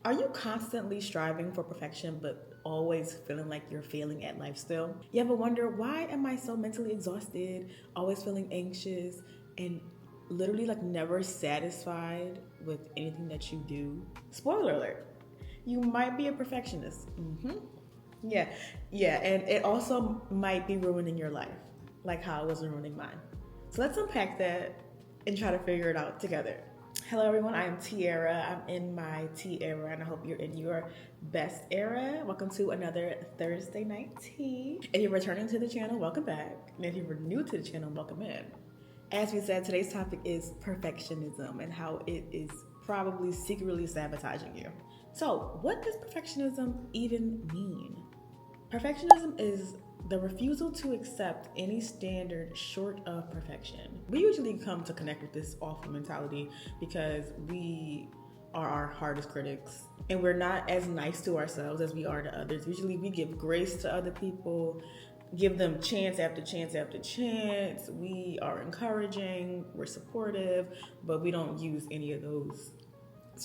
Are you constantly striving for perfection but always feeling like you're failing at life still? You ever wonder, why am I so mentally exhausted, always feeling anxious, and literally like never satisfied with anything that you do? Spoiler alert, you might be a perfectionist. Yeah, yeah, and it also might be ruining your life, like how it was ruining mine. So let's unpack that and try to figure it out together. Hello, everyone. I am Tiara. I'm in my tea era, and I hope you're in your best era. Welcome to another Thursday night tea. If you're returning to the channel, welcome back. And if you're new to the channel, welcome in. As we said, today's topic is perfectionism and how it is probably secretly sabotaging you. So, what does perfectionism even mean? Perfectionism is the refusal to accept any standard short of perfection. We usually come to connect with this awful mentality because we are our hardest critics and we're not as nice to ourselves as we are to others. Usually we give grace to other people, give them chance after chance after chance. We are encouraging, we're supportive, but we don't use any of those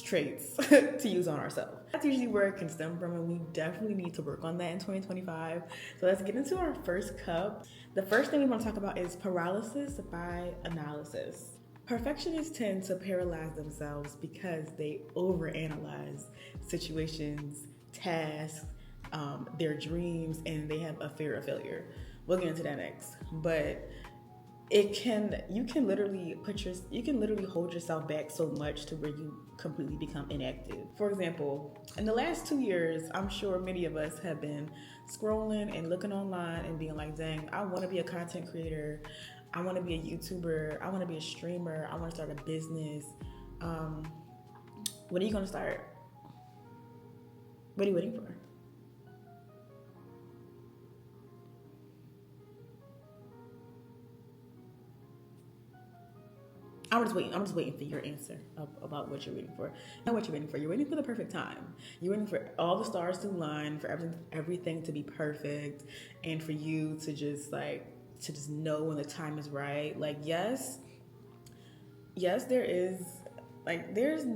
traits to use on ourselves. That's usually where it can stem from, and we definitely need to work on that in 2025. So let's get into our first cup. The first thing we want to talk about is paralysis by analysis. Perfectionists tend to paralyze themselves because they overanalyze situations, tasks, their dreams, and they have a fear of failure. We'll get into that next. But you can literally hold yourself back so much to where you completely become inactive. For example, in the last 2 years, I'm sure many of us have been scrolling and looking online and being like, dang, I want to be a content creator, I want to be a YouTuber, I want to be a streamer, I want to start a business. When are you going to start? What are you waiting for? I'm just waiting for your answer about what you're waiting for. I know what you're waiting for. You're waiting for the perfect time. You're waiting for all the stars to align, for everything to be perfect, and for you to just know when the time is right. Like, yes, there is, like, there's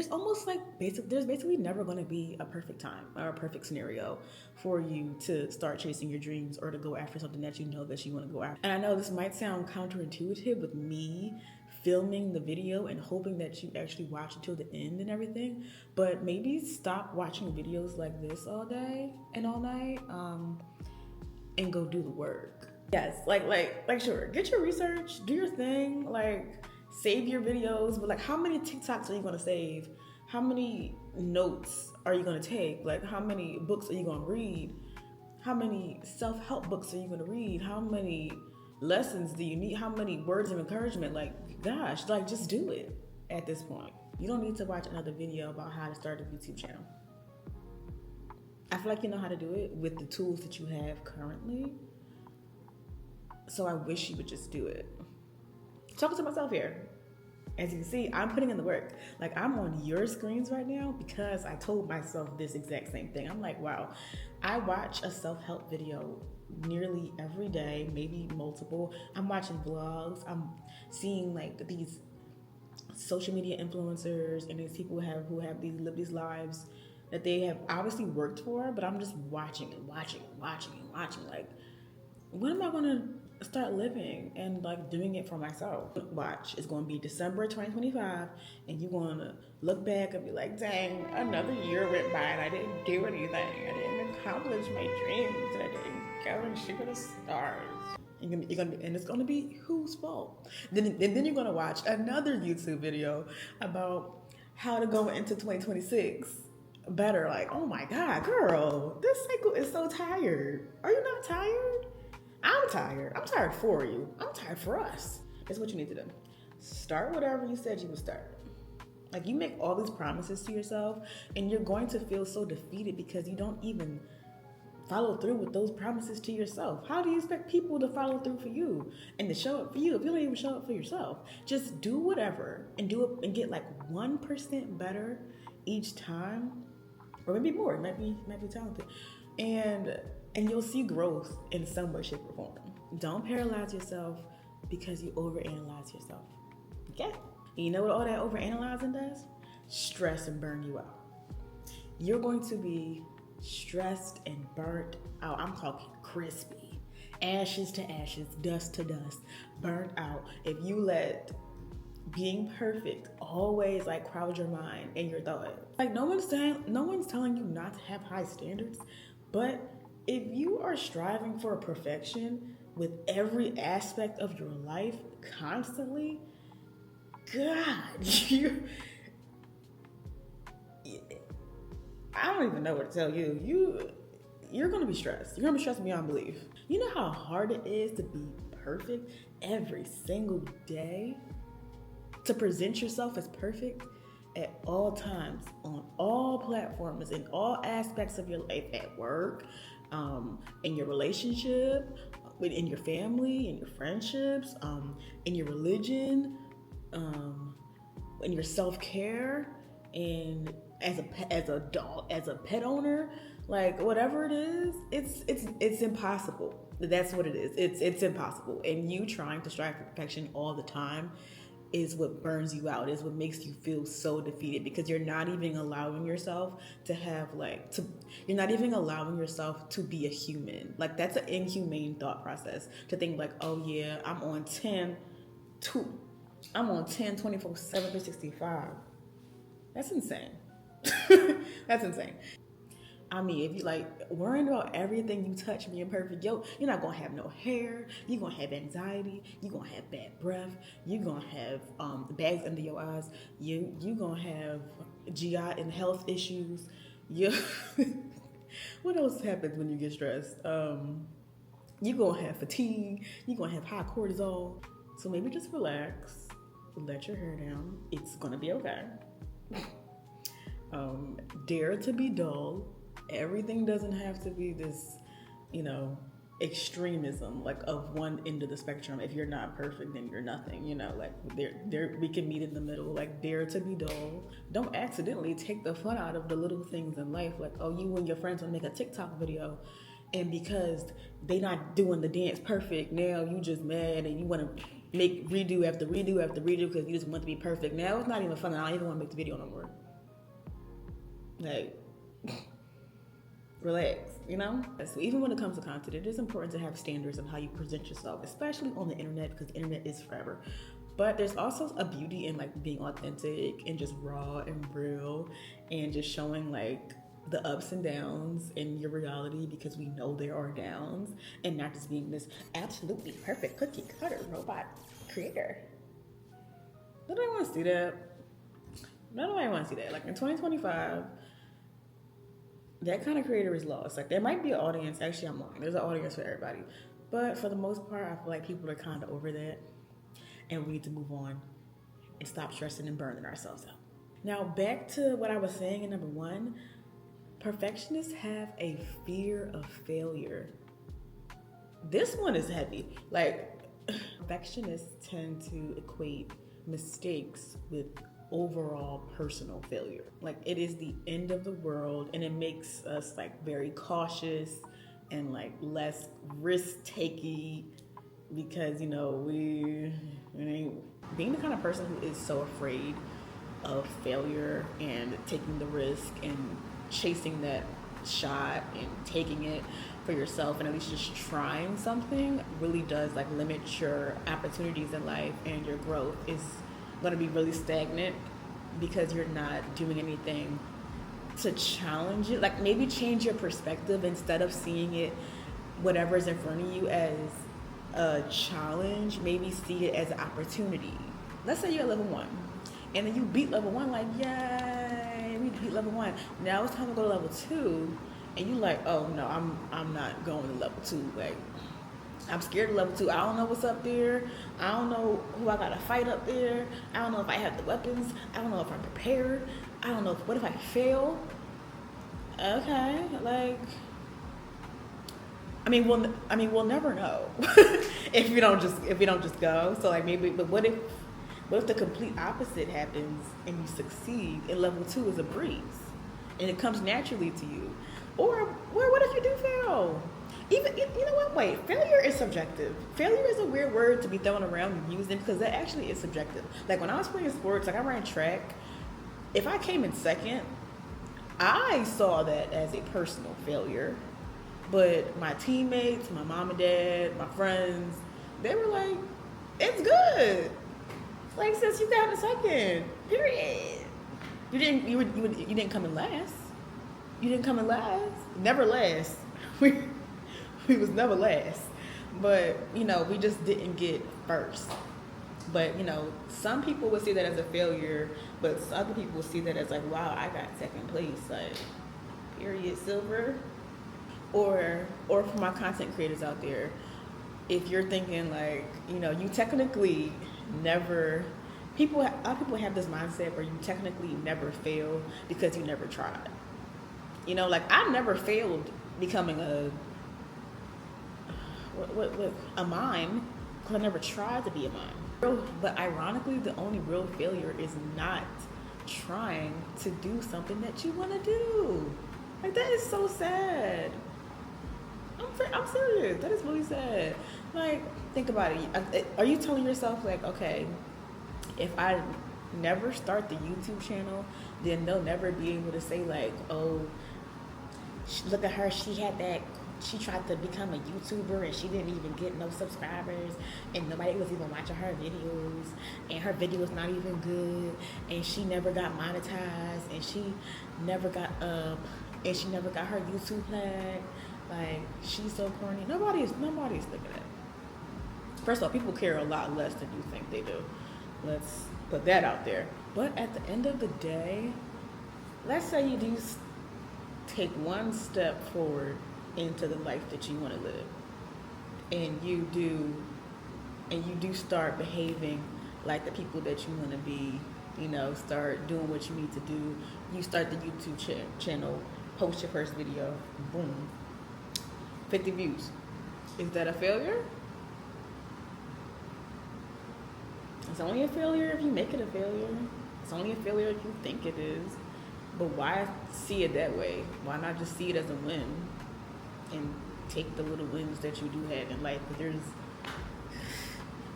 almost like there's basically never going to be a perfect time or a perfect scenario for you to start chasing your dreams or to go after something that you know that you want to go after. And I know this might sound counterintuitive with me filming the video and hoping that you actually watch until the end and everything, but maybe stop watching videos like this all day and all night, and go do the work. Yes, like sure, get your research, do your thing, like save your videos, but like, how many TikToks are you gonna save? How many notes are you gonna take? Like, how many books are you gonna read? How many self-help books are you gonna read? How many lessons do you need? How many words of encouragement? Like, gosh, like, just do it at this point. You don't need to watch another video about how to start a YouTube channel. I feel like you know how to do it with the tools that you have currently. So I wish you would just do it. Talking to myself here. As you can see, I'm putting in the work. Like, I'm on your screens right now because I told myself this exact same thing. I'm like, wow, I watch a self-help video nearly every day, maybe multiple. I'm watching vlogs. I'm seeing like these social media influencers and these people who have live these lives that they have obviously worked for, but I'm just watching and watching and watching and watching. Like, when am I gonna start living and like doing it for myself? Watch, it's gonna be December 2025, and you're gonna look back and be like, dang, another year went by and I didn't do anything. I didn't accomplish my dreams, and I didn't go and shoot for the stars. And it's gonna be whose fault? Then you're gonna watch another YouTube video about how to go into 2026 better. Like, oh my God, girl, this cycle is so tired. Are you not tired? I'm tired. I'm tired for you. I'm tired for us. That's what you need to do. Start whatever you said you would start. Like, you make all these promises to yourself, and you're going to feel so defeated because you don't even follow through with those promises to yourself. How do you expect people to follow through for you and to show up for you if you don't even show up for yourself? Just do whatever and do it and get like 1% better each time, or maybe more. It might be talented, and you'll see growth in some way, shape, or form. Don't paralyze yourself because you overanalyze yourself. Okay? And you know what all that overanalyzing does? Stress and burn you out. you're going to be stressed and burnt out. I'm talking crispy, ashes to ashes, dust to dust, burnt out. If you let being perfect always like crowd your mind and your thoughts. Like no one's telling you not to have high standards, but if you are striving for perfection with every aspect of your life constantly, God, I don't even know what to tell you. You're gonna be stressed. You're gonna be stressed beyond belief. You know how hard it is to be perfect every single day? To present yourself as perfect at all times, on all platforms, in all aspects of your life, at work, in your relationship, in your family, in your friendships, in your religion, in your self-care, and as a dog, as a pet owner, like whatever it is, it's impossible. That's what it is. It's impossible. And you trying to strive for perfection all the time is what burns you out, is what makes you feel so defeated, because you're not even allowing yourself to have you're not even allowing yourself to be a human. Like that's an inhumane thought process, to think like, oh yeah, I'm on 10 24/7 365. That's insane. That's insane. I mean, if you like worrying about everything you touch being perfect, you're not gonna have no hair. You're gonna have anxiety. You're gonna have bad breath. You're gonna have bags under your eyes. You gonna have GI and health issues. You what else happens when you get stressed? You're gonna have fatigue. You're gonna have high cortisol. So maybe just relax, let your hair down. It's gonna be okay. Dare to be dull. Everything doesn't have to be this, extremism, like of one end of the spectrum. If you're not perfect, then you're nothing, like there we can meet in the middle. Like dare to be dull. Don't accidentally take the fun out of the little things in life. Like, oh, you and your friends will make a TikTok video, and because they not doing the dance perfect, now you just mad and you want to make redo after redo after redo because you just want to be perfect. Now it's not even fun. I don't even want to make the video no more. Like, relax, So even when it comes to content, it is important to have standards of how you present yourself, especially on the internet, because the internet is forever. But there's also a beauty in like being authentic and just raw and real, and just showing like the ups and downs in your reality, because we know there are downs, and not just being this absolutely perfect cookie cutter robot creator. Nobody want to see that. Nobody want to see that. Like in 2025, that kind of creator is lost. Like there might be an audience. Actually, I'm lying. There's an audience for everybody. But for the most part, I feel like people are kind of over that. And we need to move on and stop stressing and burning ourselves out. Now, back to what I was saying in number 1. Perfectionists have a fear of failure. This one is heavy. Like, perfectionists tend to equate mistakes with overall personal failure. Like it is the end of the world, and it makes us like very cautious and like less risk-taking, because we being the kind of person who is so afraid of failure and taking the risk and chasing that shot and taking it for yourself, and at least just trying something, really does like limit your opportunities in life, and your growth is going to be really stagnant because you're not doing anything to challenge it. Like maybe change your perspective. Instead of seeing it, whatever's in front of you, as a challenge, maybe see it as an opportunity. Let's say you're at level 1 and then you beat level 1, like yay, we beat level 1. Now it's time to go to level 2, and you're like, oh no, I'm not going to level 2. Like I'm scared of level 2. I don't know what's up there. I don't know who I gotta fight up there. I don't know if I have the weapons. I don't know if I'm prepared. I don't know what if I fail. Okay, like, we'll never know if we don't just go. So like maybe, but what if the complete opposite happens and you succeed, and level 2 is a breeze and it comes naturally to you? Or what if you do fail? Even, you know what? Wait, failure is subjective. Failure is a weird word to be thrown around and used, because that actually is subjective. Like when I was playing sports, like I ran track, if I came in second, I saw that as a personal failure, but my teammates, my mom and dad, my friends, they were like, it's good. Like, sis, you got a second. Period. You didn't come in last. You didn't come in last. Never last. We was never last. But, we just didn't get first. But, some people would see that as a failure, but other people would see that as like, wow, I got second place. Like, period, silver. Or for my content creators out there, if you're thinking like, you technically never, a lot of people have this mindset where you technically never fail because you never tried. Like I never failed becoming a mime because I never tried to be a mime. But ironically, the only real failure is not trying to do something that you want to do. Like that is so sad. I'm serious. That is really sad. Like, think about it. Are you telling yourself, like, okay, if I never start the YouTube channel, then they'll never be able to say, like, oh, look at her. She tried to become a YouTuber and she didn't even get no subscribers and nobody was even watching her videos and her video was not even good and she never got monetized and she never got up and she never got her YouTube flag. Like, she's so corny. Nobody's thinking that. First of all, people care a lot less than you think they do. Let's put that out there. But at the end of the day, let's say you do take one step forward into the life that you want to live. And you do start behaving like the people that you want to be, start doing what you need to do. You start the YouTube channel, post your first video, boom. 50 views. Is that a failure? It's only a failure if you make it a failure. It's only a failure if you think it is. But why see it that way? Why not just see it as a win and take the little wins that you do have in life? Because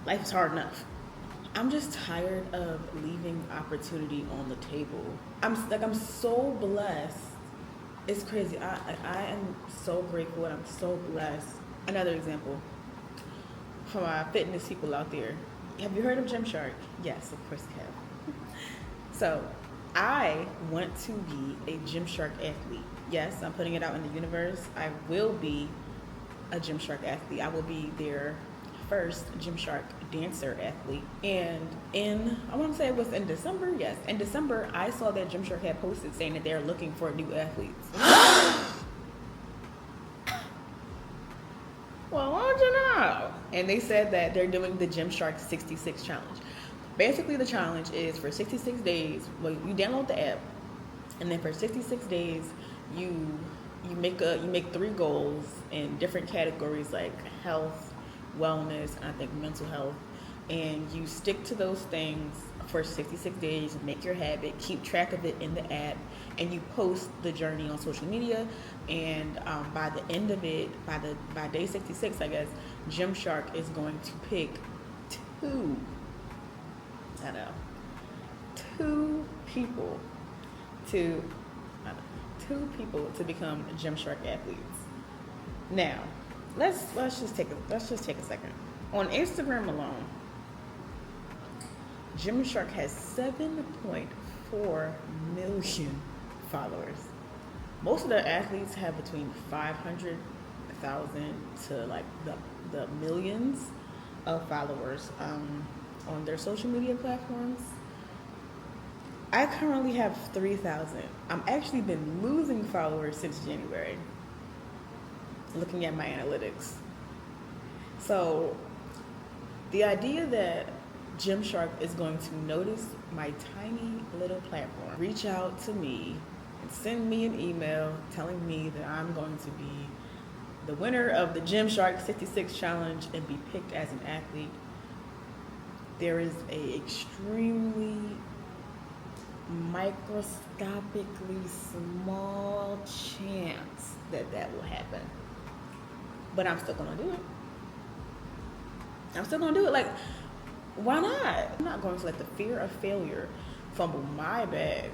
life is hard enough. I'm just tired of leaving opportunity on the table. I'm so blessed. It's crazy. I am so grateful and I'm so blessed. Another example for my fitness people out there. Have you heard of Gymshark? Yes, of course you have. So I want to be a Gymshark athlete. Yes, I'm putting it out in the universe. I will be a Gymshark athlete. I will be their first Gymshark dancer athlete. And I want to say it was in December. Yes, in December, I saw that Gymshark had posted saying that they're looking for new athletes. Well, why don't you know? And they said that they're doing the Gymshark 66 challenge. Basically, the challenge is for 66 days. Well, you download the app, and then for 66 days, you make 3 goals in different categories like health, wellness, and I think mental health, and you stick to those things for 66 days, make your habit, keep track of it in the app, and you post the journey on social media. And by the end of it, by day 66, I guess, Gymshark is going to pick two people to become Gymshark athletes. Now, let's just take a second. On Instagram alone, Gymshark has 7.4 million followers. Most of their athletes have between 500,000 to like the millions of followers on their social media platforms. I currently have 3,000. I'm actually been losing followers since January. Looking at my analytics. So the idea that Gymshark is going to notice my tiny little platform, reach out to me and send me an email telling me that I'm going to be the winner of the Gymshark 66 challenge and be picked as an athlete, there is a extremely microscopically small chance that will happen. But I'm still gonna do it. Like, why not? I'm not going to let the fear of failure fumble my bag.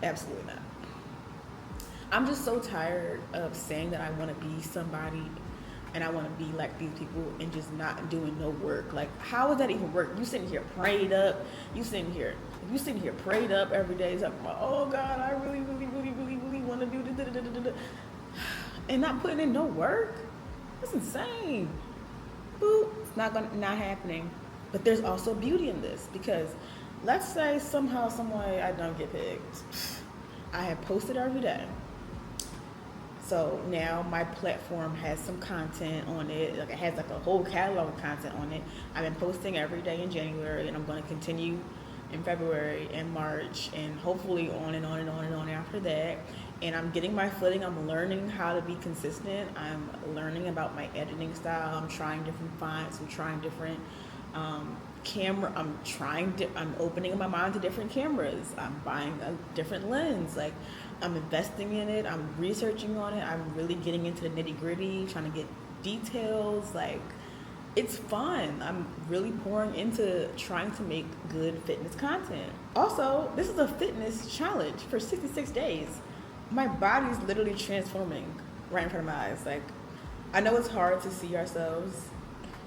Absolutely not. I'm just so tired of saying that I want to be somebody and I want to be like these people and just not doing no work. Like, how would that even work? You sitting here prayed up. You sitting here prayed up every day talking about, oh God, I really, really, really, really, really want to do this, and not putting in no work. That's insane. Boop. It's not happening. But there's also beauty in this, because let's say somehow, some way I don't get picked. I have posted every day. So now my platform has some content on it. Like, it has like a whole catalog of content on it. I've been posting every day in January, and I'm going to continue in February and March, and hopefully on and on and on and on after that. And I'm getting my footing. I'm learning how to be consistent. I'm learning about my editing style. I'm trying different fonts. I'm trying different camera. I'm opening my mind to different cameras. I'm buying a different lens. Like, I'm investing in it. I'm researching on it. I'm really getting into the nitty gritty, trying to get details. Like, it's fun. I'm really pouring into trying to make good fitness content. Also, this is a fitness challenge for 66 days. My body's literally transforming right in front of my eyes. Like, I know it's hard to see ourselves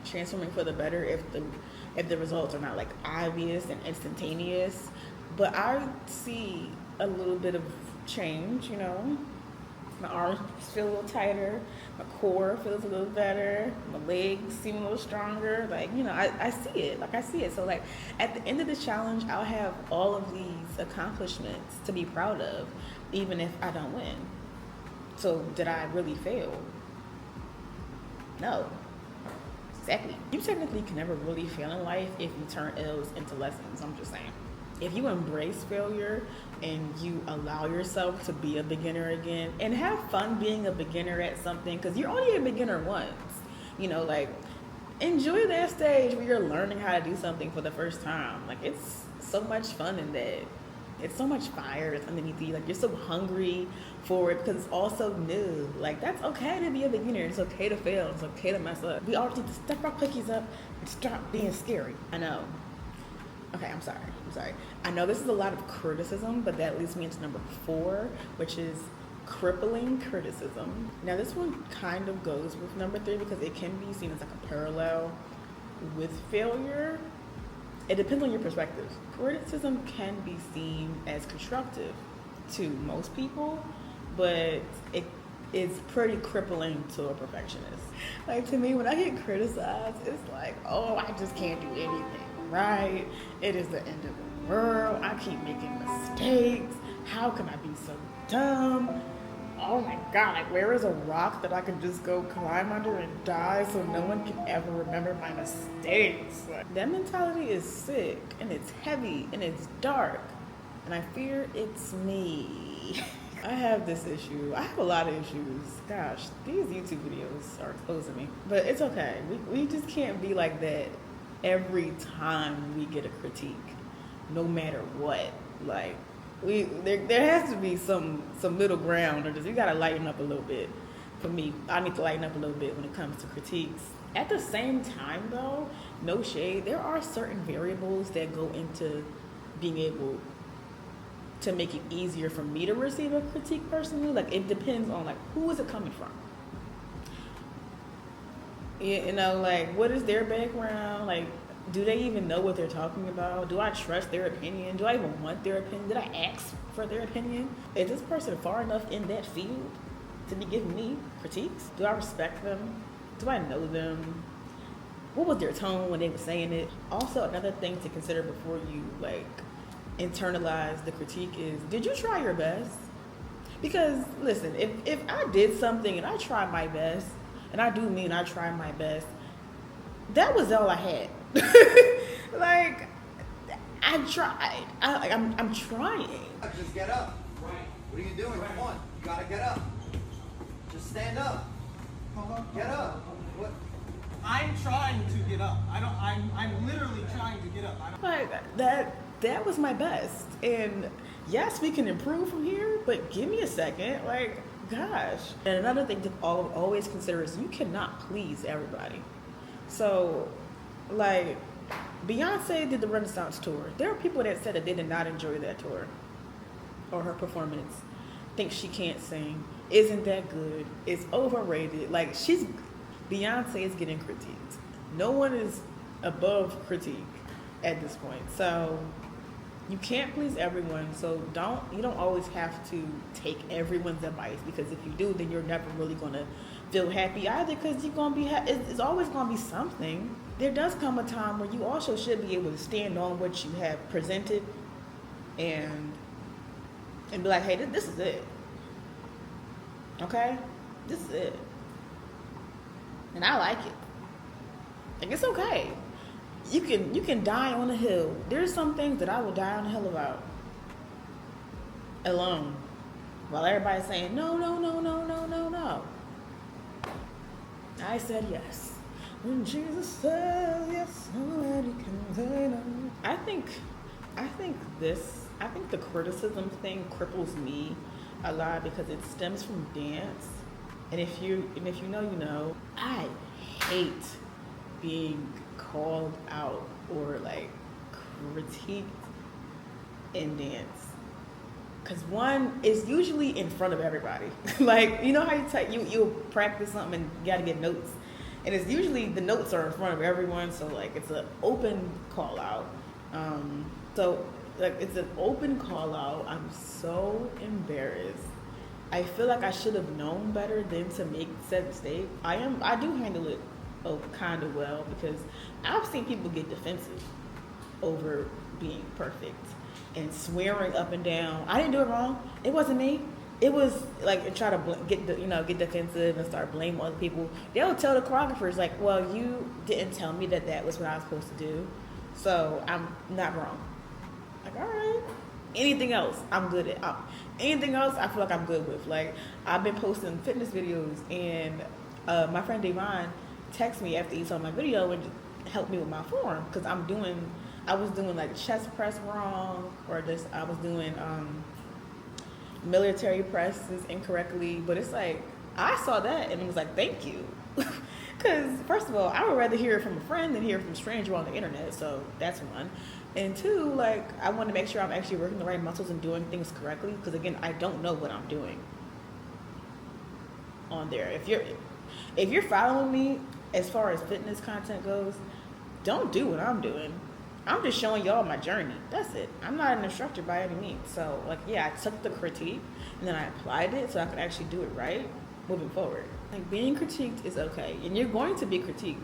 transforming for the better if the results are not like obvious and instantaneous, but I see a little bit of change. My arms feel a little tighter, my core feels a little better, my legs seem a little stronger. Like, I see it. Like, I see it. So, like, at the end of the challenge, I'll have all of these accomplishments to be proud of, even if I don't win. So, did I really fail? No. Exactly. You technically can never really fail in life if you turn L's into lessons. I'm just saying. If you embrace failure and you allow yourself to be a beginner again and have fun being a beginner at something, because you're only a beginner once, like, enjoy that stage where you're learning how to do something for the first time. Like, it's so much fun in that. It's so much fire that's underneath you. Like, you're so hungry for it because it's all so new. Like, that's okay to be a beginner. It's okay to fail. It's okay to mess up. We all need to step our cookies up and stop being scary. I know. Okay, I'm sorry. I know this is a lot of criticism, but that leads me into number 4, which is crippling criticism. Now, this one kind of goes with number 3 because it can be seen as like a parallel with failure. It depends on your perspective. Criticism can be seen as constructive to most people, but it is pretty crippling to a perfectionist. Like, to me, when I get criticized, it's like, oh, I just can't do anything right. It is the end of the world. I keep making mistakes. How can I be so dumb? Oh my God, like, where is a rock that I can just go climb under and die so no one can ever remember my mistakes? Like, that mentality is sick, and it's heavy, and it's dark, and I fear it's me. I have this issue. I have a lot of issues. Gosh, these YouTube videos are exposing me. But it's okay. We just can't be like that every time we get a critique, no matter what. Like, there has to be some middle ground, or just you gotta lighten up a little bit. For me, I need to lighten up a little bit when it comes to critiques. At the same time, though, no shade, there are certain variables that go into being able to make it easier for me to receive a critique personally. Like, it depends on, like, who is it coming from? Like, what is their background? Like, do they even know what they're talking about? Do I trust their opinion? Do I even want their opinion? Did I ask for their opinion? Is this person far enough in that field to be giving me critiques? Do I respect them? Do I know them? What was their tone when they were saying it? Also, another thing to consider before you, like, internalize the critique is, did you try your best? Because, listen, if I did something and I tried my best, and I do mean I tried my best, that was all I had. Like, I tried. I'm trying. Just get up. Right. What are you doing? Come on. You gotta get up. Just stand up. Get up. What? I'm trying to get up. I'm literally trying to get up. Like, that was my best. And yes, we can improve from here, but give me a second. Like, gosh. And another thing to always consider is you cannot please everybody. So, like, Beyonce did the Renaissance tour. There are people that said that they did not enjoy that tour or her performance. thinks she can't sing, isn't that good, is overrated. Like, Beyonce is getting critiqued. No one is above critique at this point. So you can't please everyone. So you don't always have to take everyone's advice, because if you do, then you're never really gonna feel happy either, because you're gonna be it's always gonna be something. There does come a time where you also should be able to stand on what you have presented and be like, hey, this is it. Okay? This is it. And I like it. Like, it's okay. You can die on a hill. There's some things that I will die on a hill about. Alone. While everybody's saying, no, no, no, no, no, no, no. I said yes. When Jesus says yes, nobody can say no. I think the criticism thing cripples me a lot, because it stems from dance. And if you know, you know, I hate being called out or like critiqued in dance. Because one is usually in front of everybody. Like, you know how you'll practice something and you gotta get notes. And it's usually the notes are in front of everyone, so like it's an open call out. So like it's an open call out. I'm so embarrassed. I feel like I should have known better than to make said mistake. I do handle it kind of well, because I've seen people get defensive over being perfect and swearing up and down. I didn't do it wrong. It wasn't me. It was like try to get defensive and start blaming other people. They'll tell the choreographers like, well, you didn't tell me that was what I was supposed to do, so I'm not wrong. Like, all right. Anything else, I'm good at. Anything else, I feel like I'm good with. Like, I've been posting fitness videos, and my friend Devon texted me after he saw my video and helped me with my form, because I was doing like chest press wrong, or just I was doing military presses incorrectly. But it's like, I saw that and it was like, thank you. Because first of all, I would rather hear it from a friend than hear it from a stranger on the internet. So that's one. And two, like, I want to make sure I'm actually working the right muscles and doing things correctly, because again, I don't know what I'm doing on there. If you're following me as far as fitness content goes, don't do what I'm doing. I'm just showing y'all my journey. That's it. I'm not an instructor by any means. So, like, yeah, I took the critique and then I applied it so I could actually do it right moving forward. Like, being critiqued is okay. And you're going to be critiqued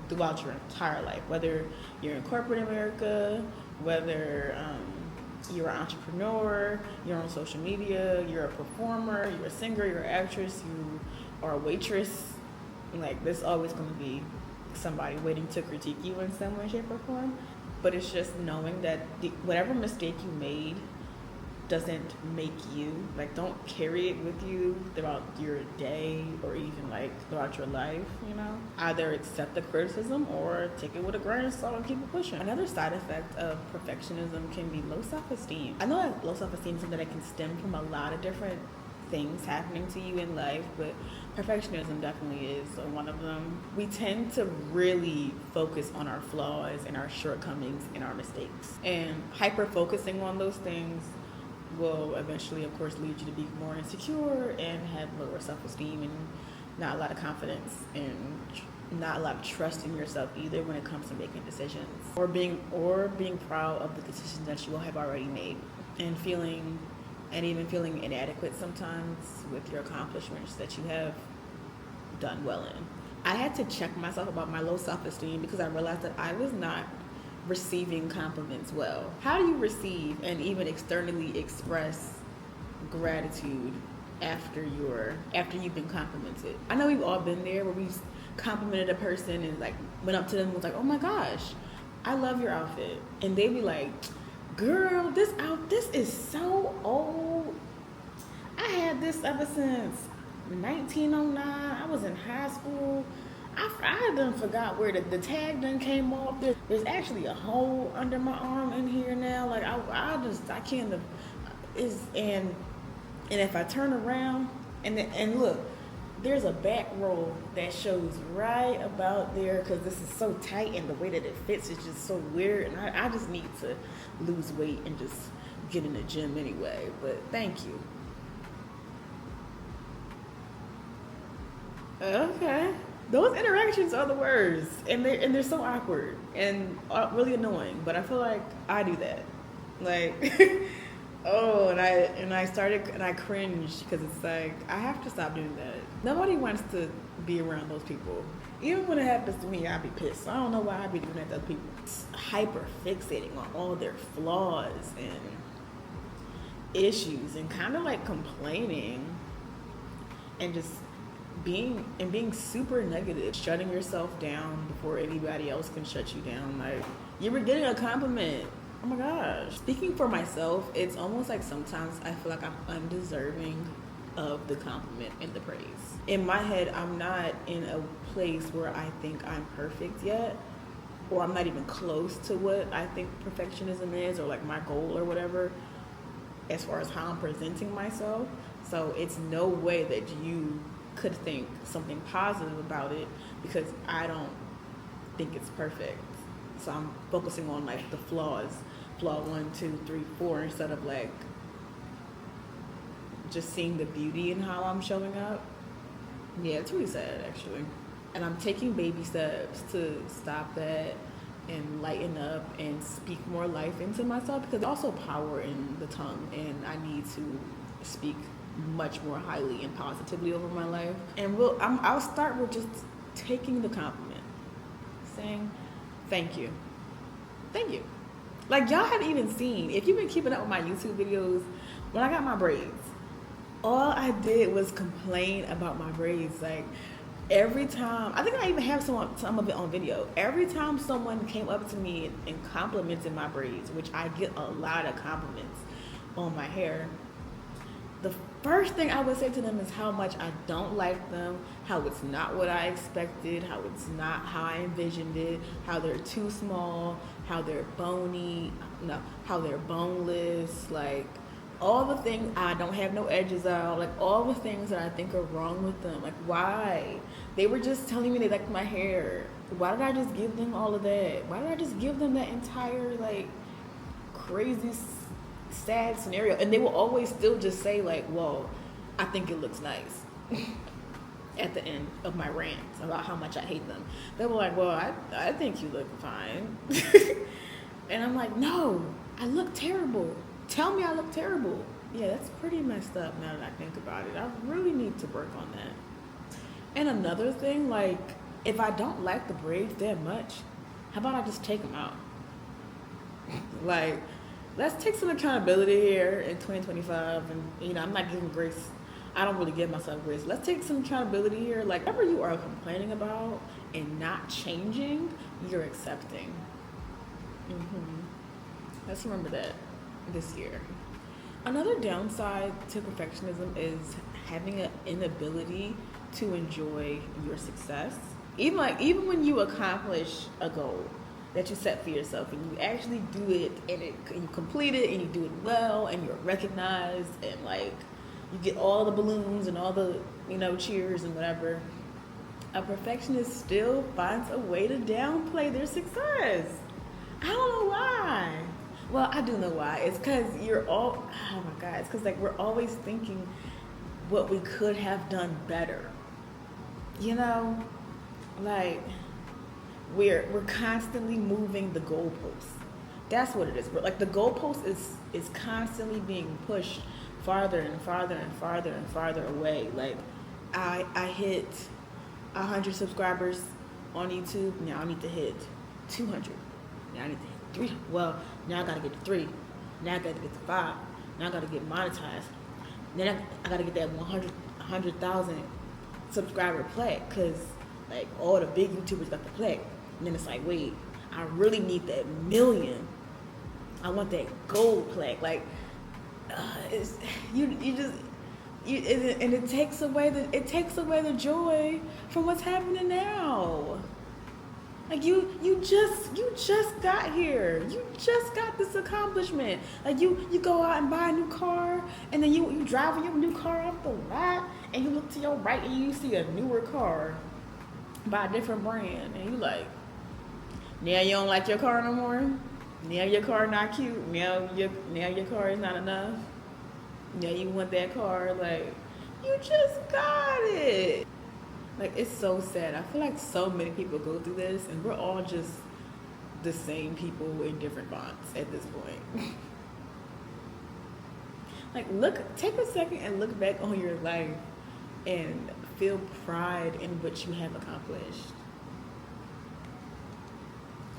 throughout your entire life, whether you're in corporate America, whether you're an entrepreneur, you're on social media, you're a performer, you're a singer, you're an actress, you are a waitress. Like, there's always going to be somebody waiting to critique you in some way, shape, or form. But it's just knowing that whatever mistake you made doesn't make you. Like, don't carry it with you throughout your day or even like throughout your life, you know? Either accept the criticism or take it with a grain of salt and keep it pushing. Another side effect of perfectionism can be low self-esteem. I know that low self-esteem is something that can stem from a lot of different things happening to you in life, but perfectionism definitely is one of them. We tend to really focus on our flaws and our shortcomings and our mistakes, and hyper focusing on those things will eventually, of course, lead you to be more insecure and have lower self-esteem and not a lot of confidence and not a lot of trust in yourself either when it comes to making decisions or being proud of the decisions that you will have already made, and even feeling inadequate sometimes with your accomplishments that you have done well in. I had to check myself about my low self-esteem because I realized that I was not receiving compliments well. How do you receive and even externally express gratitude after you've been complimented? I know we've all been there where we complimented a person and like went up to them and was like, oh my gosh, I love your outfit. And they'd be like, girl, this is so old. I had this ever since 1909. I was in high school. I done forgot where the tag done came off. There's actually a hole under my arm in here now. Like I can't. And if I turn around and look, there's a back roll that shows right about there because this is so tight and the way that it fits is just so weird. And I just need to lose weight and just get in the gym anyway. But thank you. Okay. Those interactions are the worst, and they're so awkward and really annoying. But I feel like I do that, like, oh, and I cringed because it's like I have to stop doing that. Nobody wants to be around those people. Even when it happens to me, I'd be pissed. I don't know why I'd be doing that to other people. It's hyper fixating on all their flaws and issues, and kind of like complaining and just being super negative, shutting yourself down before anybody else can shut you down. Like, you were getting a compliment. Oh my gosh. Speaking for myself, it's almost like sometimes I feel like I'm undeserving of the compliment and the praise. In my head, I'm not in a place where I think I'm perfect yet, or I'm not even close to what I think perfectionism is, or like my goal or whatever, as far as how I'm presenting myself. So it's no way that you could think something positive about it, because I don't think it's perfect. So I'm focusing on like the flaws, flaw 1, 2, 3, 4, instead of like just seeing the beauty in how I'm showing up. Yeah, it's really sad actually. And I'm taking baby steps to stop that and lighten up and speak more life into myself, because there's also power in the tongue, and I need to speak much more highly and positively over my life. And I'll start with just taking the compliment, saying thank you. Like, y'all haven't even seen, if you've been keeping up with my YouTube videos, when I got my braids, all I did was complain about my braids. Like, every time, I think I even have some of it on video, every time someone came up to me and complimented my braids, which I get a lot of compliments on my hair, the first thing I would say to them is how much I don't like them, how it's not what I expected, how it's not how I envisioned it, how they're too small, how they're bony, no, how they're boneless, like all the things, I don't have no edges out, like all the things that I think are wrong with them. Like, why? They were just telling me they liked my hair. Why did I just give them all of that? Why did I just give them that entire like crazy sad scenario? And they will always still just say like, well, I think it looks nice at the end of my rants about how much I hate them. They were like, well, I think you look fine. And I'm like, no, I look terrible. Tell me I look terrible. Yeah, that's pretty messed up now that I think about it. I really need to work on that. And another thing, like, if I don't like the braids that much, how about I just take them out? Like, let's take some accountability here in 2025. And, I'm not giving grace. I don't really give myself grace. Let's take some accountability here. Like, whatever you are complaining about and not changing, you're accepting. Let's remember that this year. Another downside to perfectionism is having an inability to enjoy your success. Even when you accomplish a goal that you set for yourself, and you actually do it, and you complete it, and you do it well, and you're recognized, and like you get all the balloons and all the cheers and whatever, a perfectionist still finds a way to downplay their success. I don't know why. Well, I do know why. It's because oh my God, it's because like we're always thinking what we could have done better. Like we're constantly moving the goalposts. That's what it is. But like the goalpost is constantly being pushed farther and farther and farther and farther away. Like I hit 100 subscribers on YouTube. Now I need to hit 200. Now I need to hit 300. Well, now I gotta get to 3. Now I gotta get to 5. Now I gotta get monetized. Then I gotta get that 100,000 subscriber plaque, because like all the big YouTubers got the plaque. And then it's like, wait, I really need that million. I want that gold plaque. Like, it's and it takes away the joy from what's happening now. Like you just got here. You just got this accomplishment. Like you go out and buy a new car, and then you drive your new car off the lot, and you look to your right and you see a newer car by a different brand, and you like, now you don't like your car no more. Now your car not cute. Now your car is not enough. Now you want that car. Like, you just got it. Like, it's so sad. I feel like so many people go through this, and we're all just the same people in different fonts at this point. Like, take a second and look back on your life and feel pride in what you have accomplished.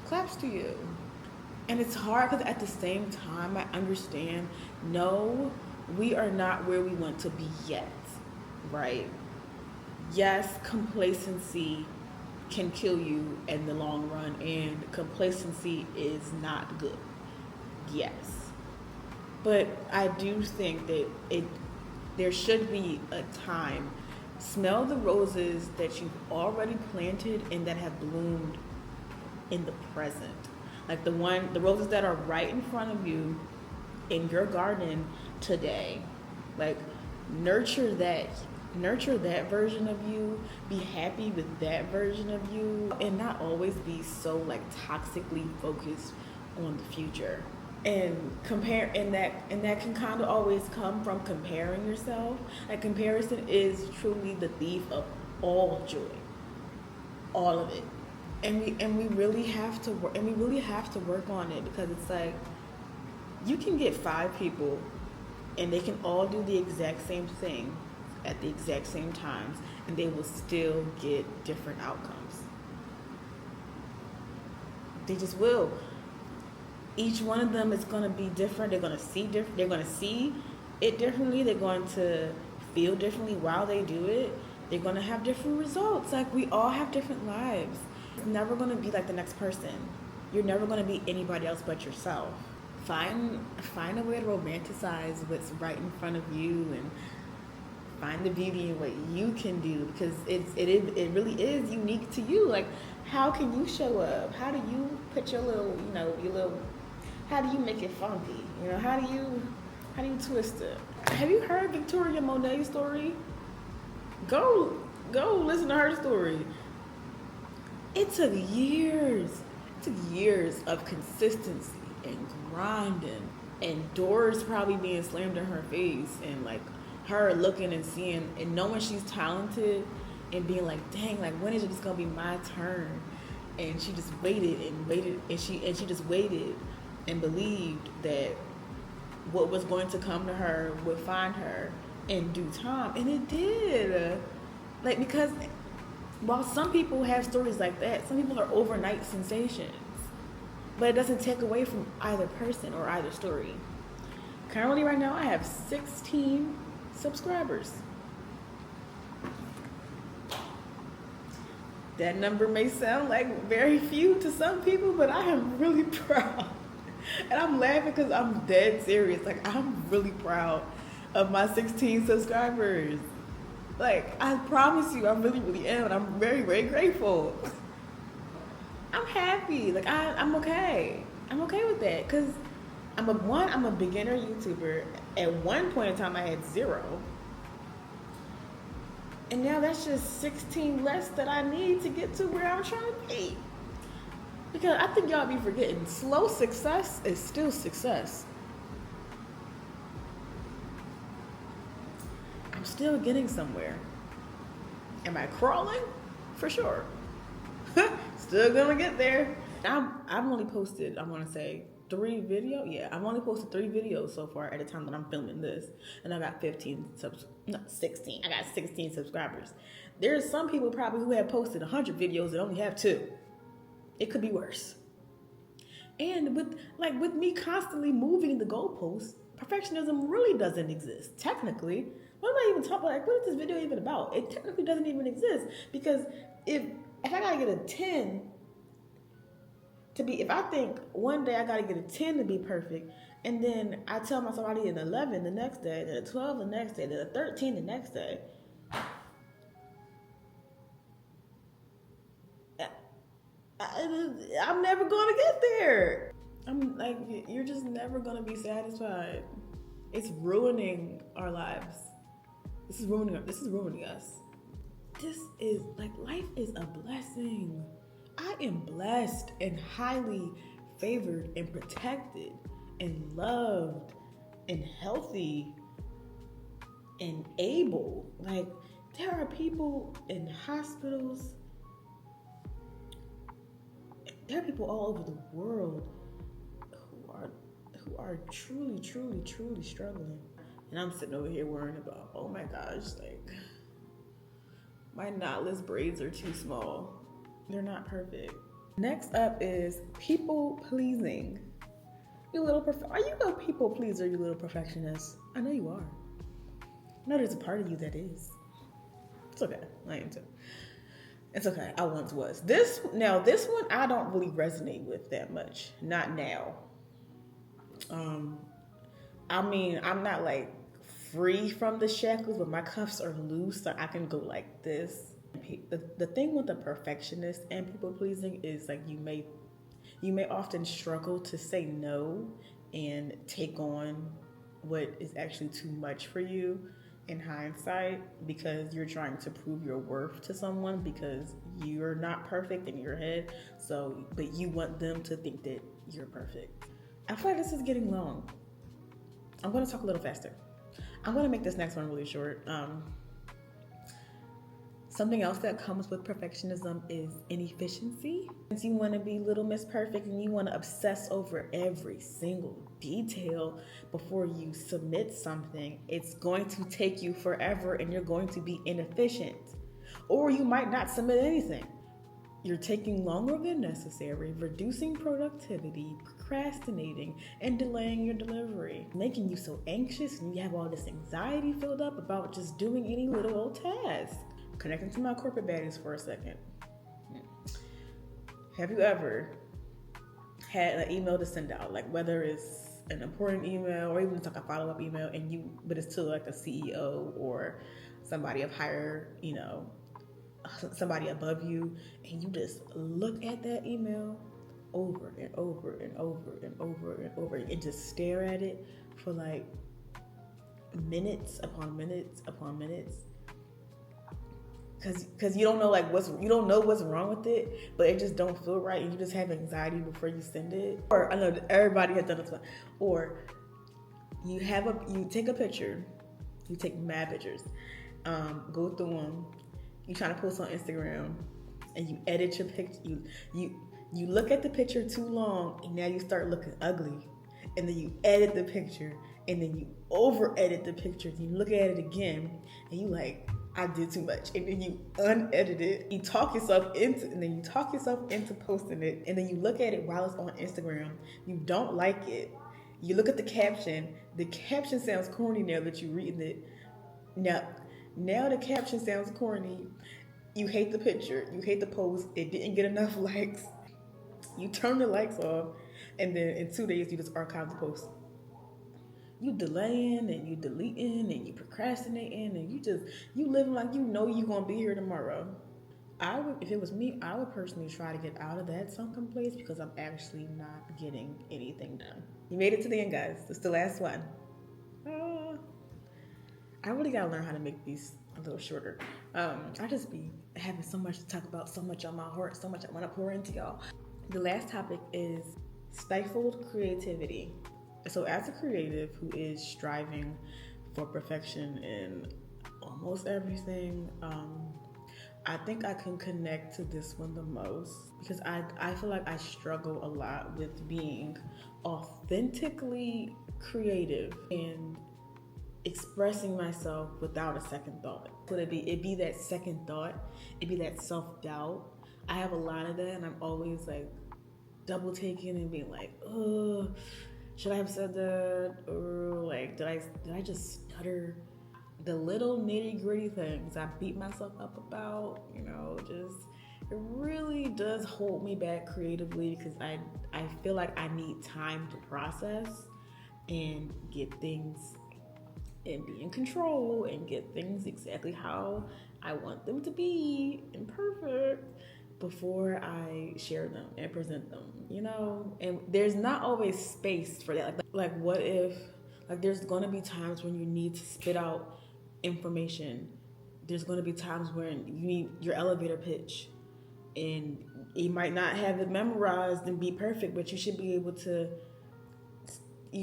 Claps to you. And it's hard because at the same time, I understand, no, we are not where we want to be yet, right? Yes, complacency can kill you in the long run, and complacency is not good. Yes. But I do think that there should be a time. Smell the roses that you've already planted and that have bloomed in the present. Like the roses that are right in front of you in your garden today. Like nurture that version of you, be happy with that version of you, and not always be so like toxically focused on the future. And that can kind of always come from comparing yourself. Like comparison is truly the thief of all joy, all of it. And we really have to work on it, because it's like you can get 5 people and they can all do the exact same thing at the exact same times, and they will still get different outcomes. They just will. Each one of them is going to be different. They're going to see different. They're going to see it differently. They're going to feel differently while they do it. They're going to have different results. Like, we all have different lives. It's never going to be like the next person. You're never going to be anybody else but yourself. Find a way to romanticize what's right in front of you, and find the beauty in what you can do, because it really is unique to you. Like, how can you show up? How do you put your little, how do you make it funky? How do you twist it? Have you heard Victoria Monet's story? Go listen to her story. It took years of consistency and grinding, and doors probably being slammed in her face, and like her looking and seeing and knowing she's talented, and being like, dang, like when is it just gonna be my turn? And she just waited and she just waited and believed that what was going to come to her would find her in due time, and it did. Like, because while some people have stories like that, some people are overnight sensations, but it doesn't take away from either person or either story. Currently, right now, I have 16 subscribers. That number may sound like very few to some people, but I am really proud. And I'm laughing because I'm dead serious. Like, I'm really proud of my 16 subscribers. Like, I promise you, I really, really am. And I'm very, very grateful. I'm happy. Like, I'm okay. I'm okay with that. Because I'm a beginner YouTuber. At one point in time, I had 0. And now that's just 16 less that I need to get to where I'm trying to be. Because I think y'all be forgetting, slow success is still success. I'm still getting somewhere. Am I crawling? For sure. Still gonna get there. I've only posted, I want to say, 3 videos. Yeah, I've only posted 3 videos so far at the time that I'm filming this, and I got 16. I got 16 subscribers. There's some people probably who have posted 100 videos and only have 2. It could be worse. And with me constantly moving the goalposts, perfectionism really doesn't exist. Technically, what am I even talking about? Like, what is this video even about? It technically doesn't even exist, because if I gotta get a 10 to be, if I think one day I gotta get a 10 to be perfect, and then I tell myself I need an 11 the next day, then a 12 the next day, then a 13 the next day, I'm never gonna get there. I'm like, you're just never gonna be satisfied. It's ruining our lives. This is ruining us. This is like, life is a blessing. I am blessed and highly favored and protected and loved and healthy and able. Like, There are people in hospitals, there are people all over the world who are truly, truly, truly struggling. And I'm sitting over here worrying about, oh my gosh, like my knotless braids are too small. They're not perfect. Next up is people pleasing. Are you a people pleaser, you little perfectionist? I know you are. I know there's a part of you that is. It's okay. I am too. It's okay. I once was. This one I don't really resonate with that much. Not now. I mean, I'm not like free from the shackles, but my cuffs are loose, so I can go like this. The thing with the perfectionist and people pleasing is like you may often struggle to say no and take on what is actually too much for you in hindsight, because you're trying to prove your worth to someone because you're not perfect in your head. So, but you want them to think that you're perfect. I feel like this is getting long. I'm going to talk a little faster. I'm going to make this next one really short. Something else that comes with perfectionism is inefficiency. Since you want to be Little Miss Perfect and you want to obsess over every single detail before you submit something, it's going to take you forever and you're going to be inefficient. Or you might not submit anything. You're taking longer than necessary, reducing productivity, procrastinating, and delaying your delivery, making you so anxious and you have all this anxiety filled up about just doing any little old task. Connecting to my corporate baddies for a second. Have you ever had an email to send out, like whether it's an important email or even it's like a follow-up email, but it's to like a CEO or somebody of higher, somebody above you, and you just look at that email over and over and over and over and over and just stare at it for like minutes upon minutes upon minutes. Because you don't know what's wrong with it, but it just don't feel right, and you just have anxiety before you send it. Or I know everybody has done this one. Or you take a picture, you take mad pictures, go through them. You trying to post on Instagram, and you edit your picture. You look at the picture too long, and now you start looking ugly, and then you edit the picture, and then you over edit the picture. And you look at it again, and you like, I did too much, and then you unedit it. You talk yourself into posting it, and then you look at it while it's on Instagram. You don't like it. You look at the caption. The caption sounds corny now that you're reading it. Now the caption sounds corny. You hate the picture. You hate the post. It didn't get enough likes. You turn the likes off, and then in 2 days you just archive the post. You delaying and you deleting and you procrastinating and you living like you know you're gonna be here tomorrow. If it was me, I would personally try to get out of that sunken place because I'm actually not getting anything done. You made it to the end, guys. It's the last one. I really gotta learn how to make these a little shorter. I just be having so much to talk about, so much on my heart, so much I want to pour into y'all. The last topic is stifled creativity. So as a creative who is striving for perfection in almost everything, I think I can connect to this one the most because I feel like I struggle a lot with being authentically creative and expressing myself without a second thought. It'd be that second thought, it'd be that self-doubt. I have a lot of that, and I'm always like double taking and being like, oh, should I have said that? Or like, did I just stutter? The little nitty gritty things I beat myself up about, it really does hold me back creatively because I feel like I need time to process and get things and be in control and get things exactly how I want them to be and perfect before I share them and present them, and there's not always space for that. Like what if, there's going to be times when you need to spit out information. There's going to be times when you need your elevator pitch and you might not have it memorized and be perfect, but you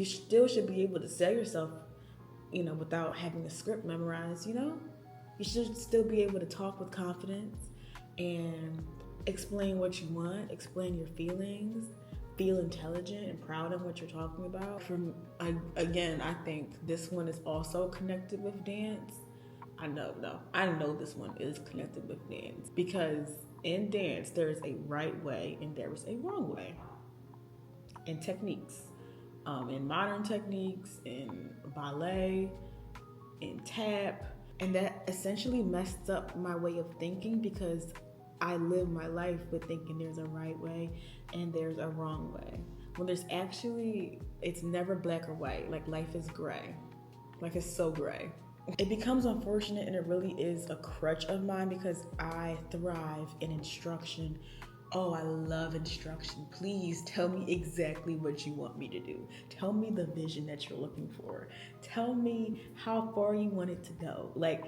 still should be able to sell yourself, without having a script memorized, You should still be able to talk with confidence and explain what you want, explain your feelings, feel intelligent and proud of what you're talking about. I think this one is also connected with dance. I know this one is connected with dance because in dance there is a right way and there is a wrong way. In techniques, in modern techniques, in ballet, in tap, and that essentially messed up my way of thinking because I live my life with thinking there's a right way and there's a wrong way. When there's actually, it's never black or white. Like life is gray. Life is so gray. It becomes unfortunate and it really is a crutch of mine because I thrive in instruction. Oh, I love instruction. Please tell me exactly what you want me to do. Tell me the vision that you're looking for. Tell me how far you want it to go. Like,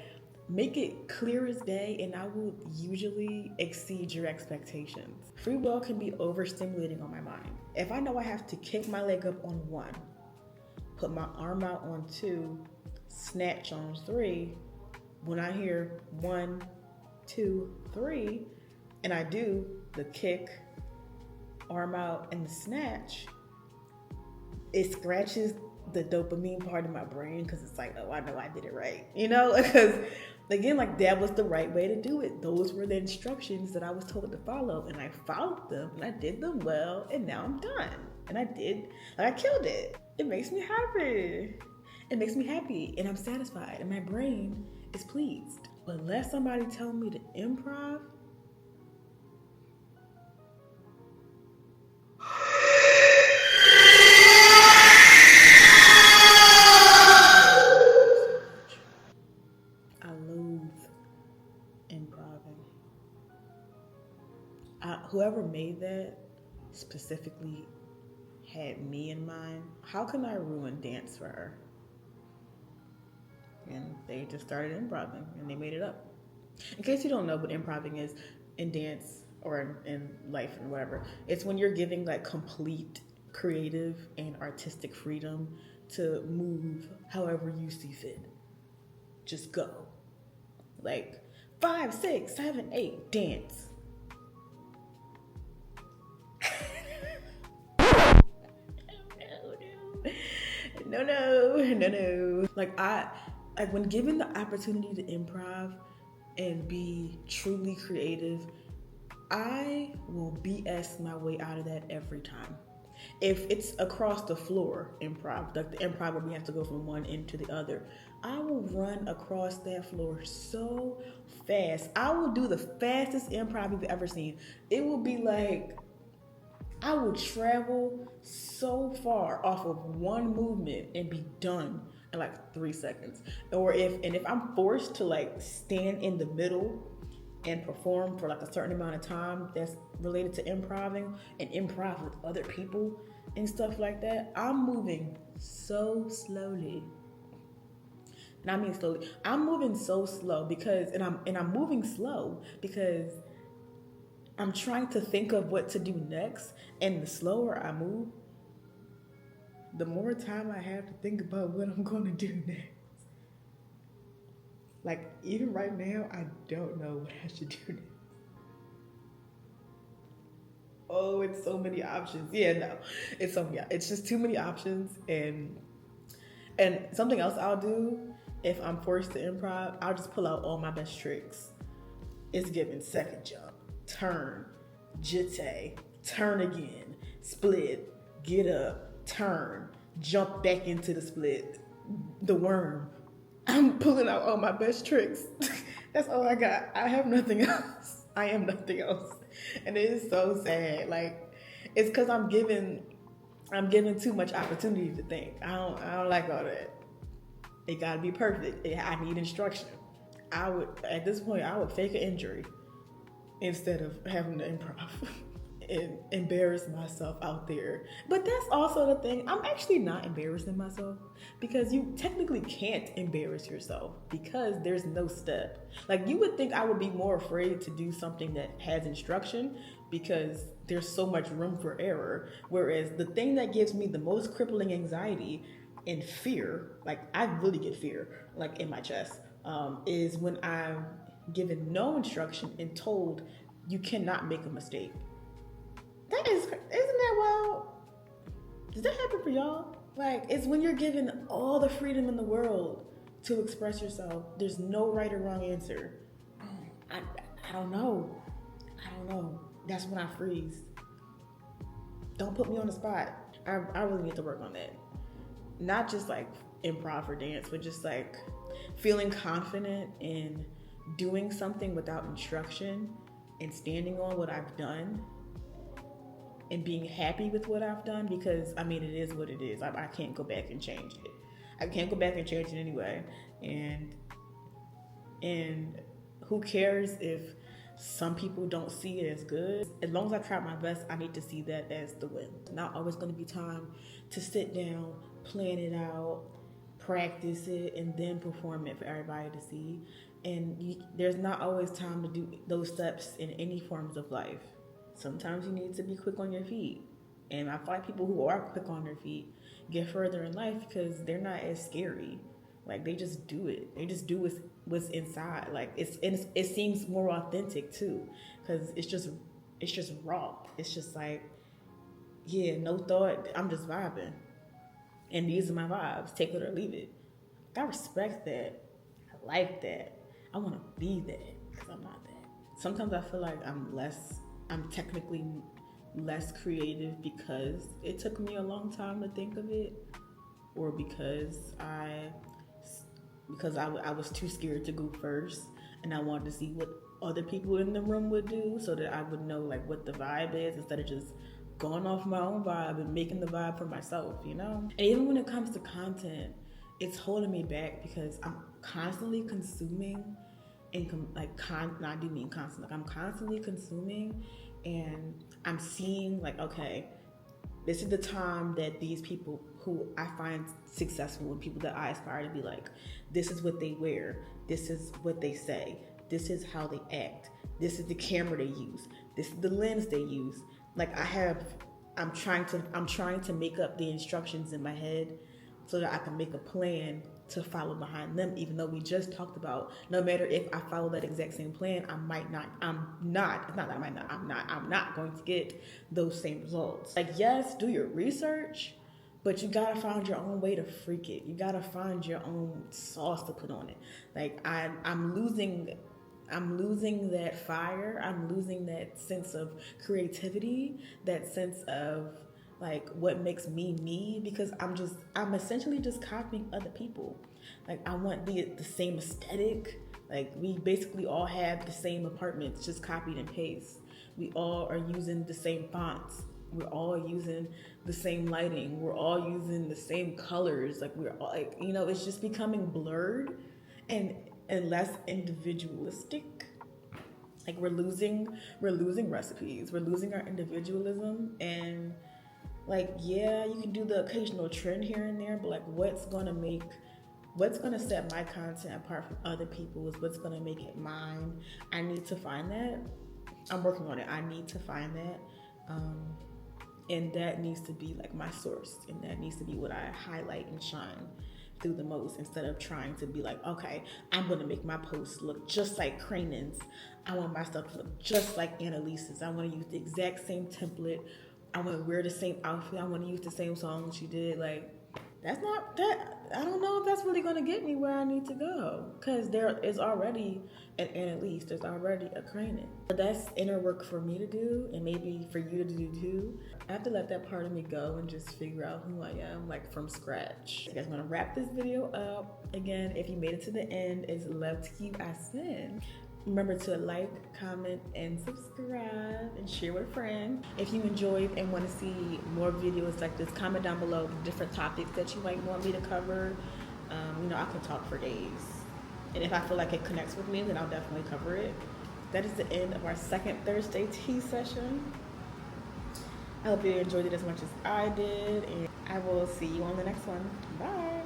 make it clear as day and I will usually exceed your expectations. Free will can be overstimulating on my mind. If I know I have to kick my leg up on 1, put my arm out on 2, snatch on 3, when I hear 1, 2, 3, and I do the kick, arm out, and the snatch, it scratches the dopamine part of my brain because it's like, oh, I know I did it right. Because again, like that was the right way to do it. Those were the instructions that I was told to follow and I followed them and I did them well and now I'm done. And I killed it. It makes me happy. It makes me happy and I'm satisfied and my brain is pleased. But let somebody tell me to improv, whoever made that specifically had me in mind. How can I ruin dance for her? And they just started improvising and they made it up. In case you don't know what improvising is in dance or in life and whatever, it's when you're giving like complete creative and artistic freedom to move however you see fit. Just go. Like 5, 6, 7, 8, dance. No. Like when given the opportunity to improv and be truly creative, I will BS my way out of that every time. If it's across the floor improv, like the improv where we have to go from one end to the other, I will run across that floor so fast. I will do the fastest improv you've ever seen. It will be like, I will travel so far off of one movement and be done in like 3 seconds. If I'm forced to like stand in the middle and perform for like a certain amount of time that's related to improving and improv with other people and stuff like that, I'm moving so slowly. And I mean slowly. I'm moving so slow because I'm moving slow because I'm trying to think of what to do next, and the slower I move, the more time I have to think about what I'm going to do next. Like, even right now, I don't know what I should do next. Oh, it's so many options. Yeah, no. It's just too many options, and something else I'll do if I'm forced to improv, I'll just pull out all my best tricks. It's given second jump, turn, jite, turn again, split, get up, turn, jump back into the split, the worm. I'm pulling out all my best tricks. That's all I got. I have nothing else. I am nothing else. And it is so sad. Like, it's because I'm given too much opportunity to think. I don't like all that. It gotta be perfect. I need instruction. At this point, I would fake an injury instead of having to improv and embarrass myself out there. But that's also the thing. I'm actually not embarrassing myself because you technically can't embarrass yourself because there's no step. Like, you would think I would be more afraid to do something that has instruction because there's so much room for error. Whereas the thing that gives me the most crippling anxiety and fear, like I really get fear, like in my chest, is when I'm given no instruction and told you cannot make a mistake. Isn't that wild? Does that happen for y'all? Like, it's when you're given all the freedom in the world to express yourself. There's no right or wrong answer. I don't know. That's when I freeze. Don't put me on the spot. I really need to work on that. Not just like improv or dance, but just like feeling confident in doing something without instruction and standing on what I've done and being happy with what I've done, because I mean, it is what it is. I can't go back and change it. I can't go back and change it anyway. And who cares if some people don't see it as good? As long as I try my best, I need to see that as the win. Not always going to be time to sit down, plan it out, practice it, and then perform it for everybody to see. And there's not always time to do those steps in any forms of life. Sometimes you need to be quick on your feet. And I find people who are quick on their feet get further in life because they're not as scary. Like, they just do it. They just do what's inside. Like, it seems more authentic too, because it's just raw. It's just like, yeah, no thought. I'm just vibing, and these are my vibes. Take it or leave it. I respect that. I like that. I want to be that, because I'm not that. Sometimes I feel like I'm technically less creative because it took me a long time to think of it, or because I was too scared to go first, and I wanted to see what other people in the room would do so that I would know like what the vibe is, instead of just going off my own vibe and making the vibe for myself, you know? And even when it comes to content, it's holding me back because I'm constantly consuming and I'm constantly consuming, and I'm seeing like, okay, this is the time that these people who I find successful and people that I aspire to be like, this is what they wear, this is what they say, this is how they act, this is the camera they use, this is the lens they use. Like, I'm trying to make up the instructions in my head so that I can make a plan to follow behind them, even though we just talked about no matter if I follow that exact same plan, I'm not going to get those same results. Like, yes, do your research, but you gotta find your own way to freak it. You gotta find your own sauce to put on it. Like, I'm losing that fire. I'm losing that sense of creativity, that sense of like what makes me, because I'm essentially just copying other people. Like, I want the same aesthetic. Like, we basically all have the same apartments, just copied and paste. We all are using the same fonts. We're all using the same lighting. We're all using the same colors. Like, we're all like, you know, it's just becoming blurred and less individualistic. Like, we're losing recipes. We're losing our individualism. And like, yeah, you can do the occasional trend here and there, but like, what's gonna set my content apart from other people's? What's gonna make it mine? I need to find that. I'm working on it. I need to find that. And that needs to be like my source, and that needs to be what I highlight and shine through the most, instead of trying to be like, okay, I'm gonna make my posts look just like Cranon's. I want my stuff to look just like Annalise's. I want to use the exact same template. I want to wear the same outfit. I want to use the same song she did. Like, that's not that. I don't know if that's really gonna get me where I need to go, because there is already an Annalise. There's already a Cranon. But that's inner work for me to do, and maybe for you to do too. I have to let that part of me go and just figure out who I am, like, from scratch. So, guys, I'm gonna wrap this video up. Again, if you made it to the end, it's love to you, I send. Remember to like, comment, and subscribe, and share with a friend. If you enjoyed and want to see more videos like this, comment down below the different topics that you might want me to cover. You know, I can talk for days. And if I feel like it connects with me, then I'll definitely cover it. That is the end of our second Thursday tea session. I hope you enjoyed it as much as I did, and I will see you on the next one. Bye.